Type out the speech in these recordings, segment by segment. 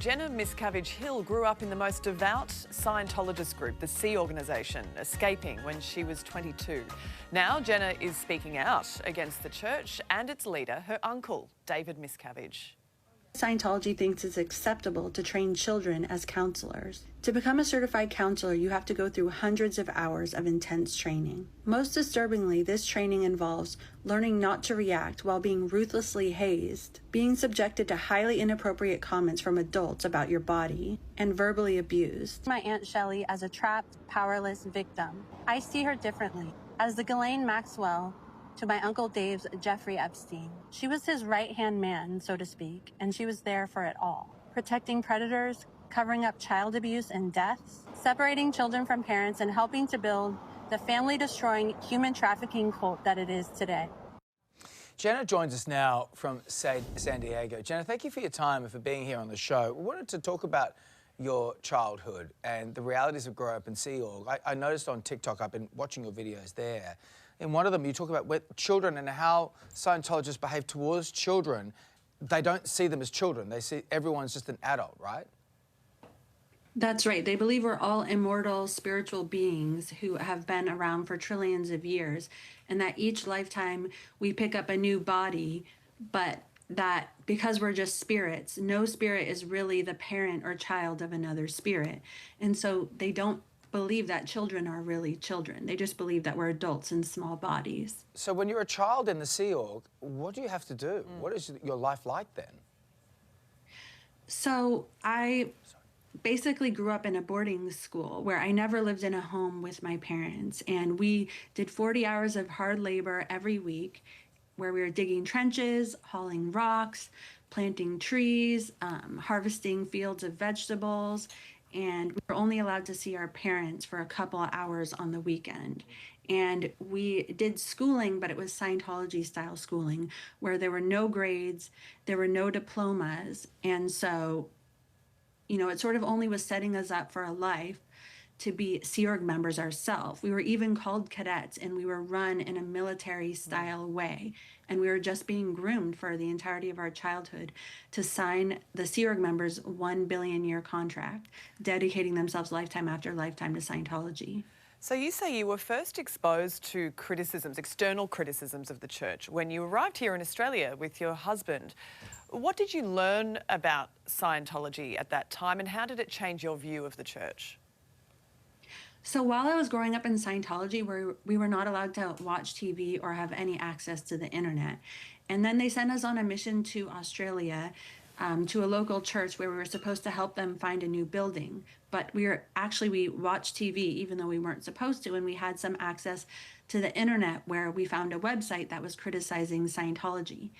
Jenna Miscavige-Hill grew up in the most devout Scientologist group, the Sea Organisation, escaping when she was 22. Now Jenna is speaking out against the church and its leader, her uncle, David Miscavige. Scientology thinks it's acceptable to train children as counselors. To become a certified counselor, you have to go through hundreds of hours of intense training. Most disturbingly, this training involves learning not to react while being ruthlessly hazed, being subjected to highly inappropriate comments from adults about your body, and verbally abused. My Aunt Shelley as a trapped, powerless victim. I see her differently, as the Ghislaine Maxwell to my Uncle Dave's Jeffrey Epstein. She was his right-hand man, so to speak, and she was there for it all. Protecting predators, covering up child abuse and deaths, separating children from parents, and helping to build the family-destroying human trafficking cult that it is today. Jenna joins us now from San Diego. Jenna, thank you for your time and for being here on the show. We wanted to talk about your childhood and the realities of growing up in Sea Org. I noticed on TikTok, I've been watching your videos there. In one of them, you talk about children and how Scientologists behave towards children. They don't see them as children. They see everyone's just an adult, right? That's right. They believe we're all immortal spiritual beings who have been around for trillions of years, and that each lifetime we pick up a new body, but that because we're just spirits, no spirit is really the parent or child of another spirit. And so they don't believe that children are really children. They just believe that we're adults in small bodies. So when you're a child in the Sea Org, what do you have to do? What is your life like then? So I basically grew up in a boarding school where I never lived in a home with my parents. And we did 40 hours of hard labor every week where we were digging trenches, hauling rocks, planting trees, harvesting fields of vegetables. And we were only allowed to see our parents for a couple of hours on the weekend. And we did schooling, but it was Scientology-style schooling, where there were no grades, there were no diplomas. And so, you know, it sort of only was setting us up for a life to be Sea Org members ourselves. We were even called cadets, and we were run in a military-style way. And we were just being groomed for the entirety of our childhood to sign the Sea Org members' 1 billion-year contract, dedicating themselves lifetime after lifetime to Scientology. So you say you were first exposed to criticisms, external criticisms of the church when you arrived here in Australia with your husband. What did you learn about Scientology at that time, and how did it change your view of the church? So while I was growing up in Scientology, we were not allowed to watch TV or have any access to the internet. And then they sent us on a mission to Australia, to a local church where we were supposed to help them find a new building. But we watched TV even though we weren't supposed to, and we had some access to the internet where we found a website that was criticizing Scientology.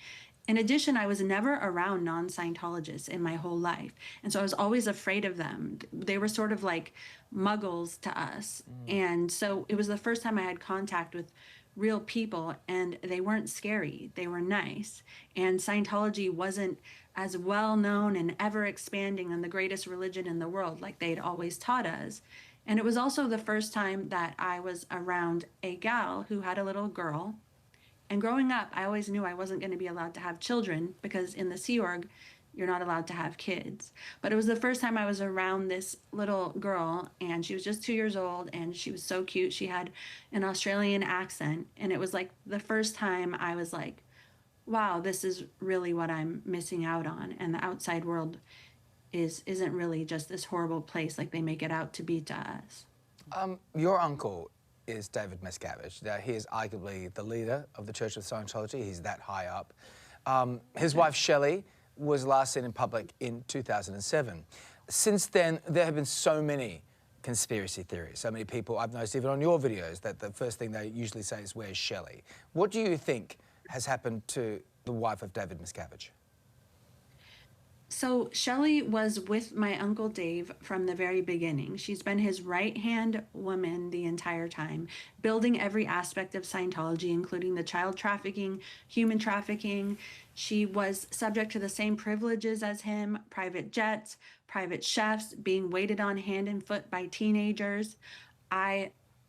In addition, I was never around non-Scientologists in my whole life. And so I was always afraid of them. They were sort of like muggles to us. And so it was the first time I had contact with real people, and they weren't scary. They were nice. And Scientology wasn't as well known and ever expanding and the greatest religion in the world like they'd always taught us. And it was also the first time that I was around a gal who had a little girl. And growing up, I always knew I wasn't going to be allowed to have children because in the Sea Org, you're not allowed to have kids. But it was the first time I was around this little girl, and she was just 2 years old, and she was so cute. She had an Australian accent, and it was like the first time I was like, wow, this is really what I'm missing out on. And the outside world isn't really just this horrible place like they make it out to be to us. Your uncle is David Miscavige. Now, he is arguably the leader of the Church of Scientology. He's that high up. His wife, Shelley, was last seen in public in 2007. Since then, there have been so many conspiracy theories. So many people, I've noticed even on your videos, that the first thing they usually say is, where's Shelley? What do you think has happened to the wife of David Miscavige? So Shelley was with my Uncle Dave from the very beginning. She's been his right-hand woman the entire time, building every aspect of Scientology, including the child trafficking, human trafficking. She was subject to the same privileges as him: private jets, private chefs, being waited on hand and foot by teenagers.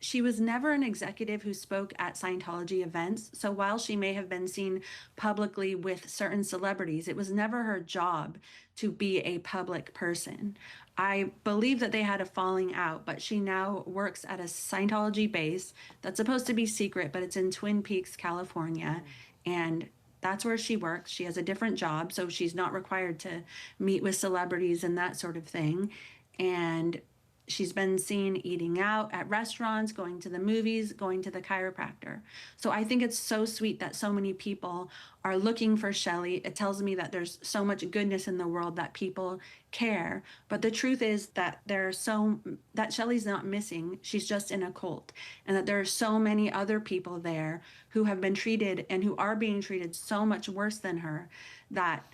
she was never an executive who spoke at Scientology events. So while she may have been seen publicly with certain celebrities, it was never her job to be a public person. I believe that they had a falling out, but she now works at a Scientology base that's supposed to be secret, but it's in Twin Peaks, California. And that's where she works. She has a different job, so she's not required to meet with celebrities and that sort of thing. And she's been seen eating out at restaurants, going to the movies, going to the chiropractor. So I think it's so sweet that so many people are looking for Shelley. It tells me that there's so much goodness in the world, that people care. But the truth is that that Shelley's not missing. She's just in a cult. And that there are so many other people there who have been treated and who are being treated so much worse than her, that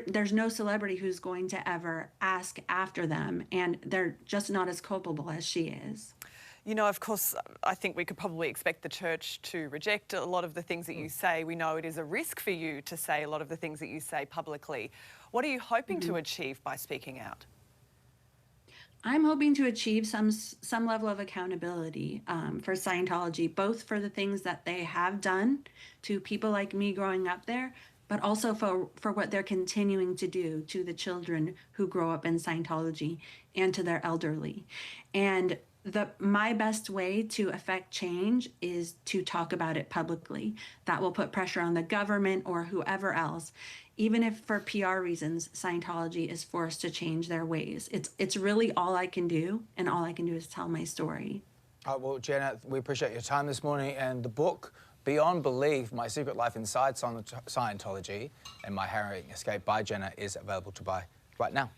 there's no celebrity who's going to ever ask after them, and they're just not as culpable as she is. You know, of course, I think we could probably expect the church to reject a lot of the things that you say. We know it is a risk for you to say a lot of the things that you say publicly. What are you hoping to achieve by speaking out? I'm hoping to achieve some level of accountability for Scientology, both for the things that they have done to people like me growing up there, but also for what they're continuing to do to the children who grow up in Scientology and to their elderly. And my best way to affect change is to talk about it publicly. That will put pressure on the government or whoever else, even if for PR reasons Scientology is forced to change their ways. It's really all I can do, and all I can do is tell my story. Well, Jenna, we appreciate your time this morning, and the book Beyond Belief, My Secret Life Inside Scientology and My Harrowing Escape by Jenna is available to buy right now.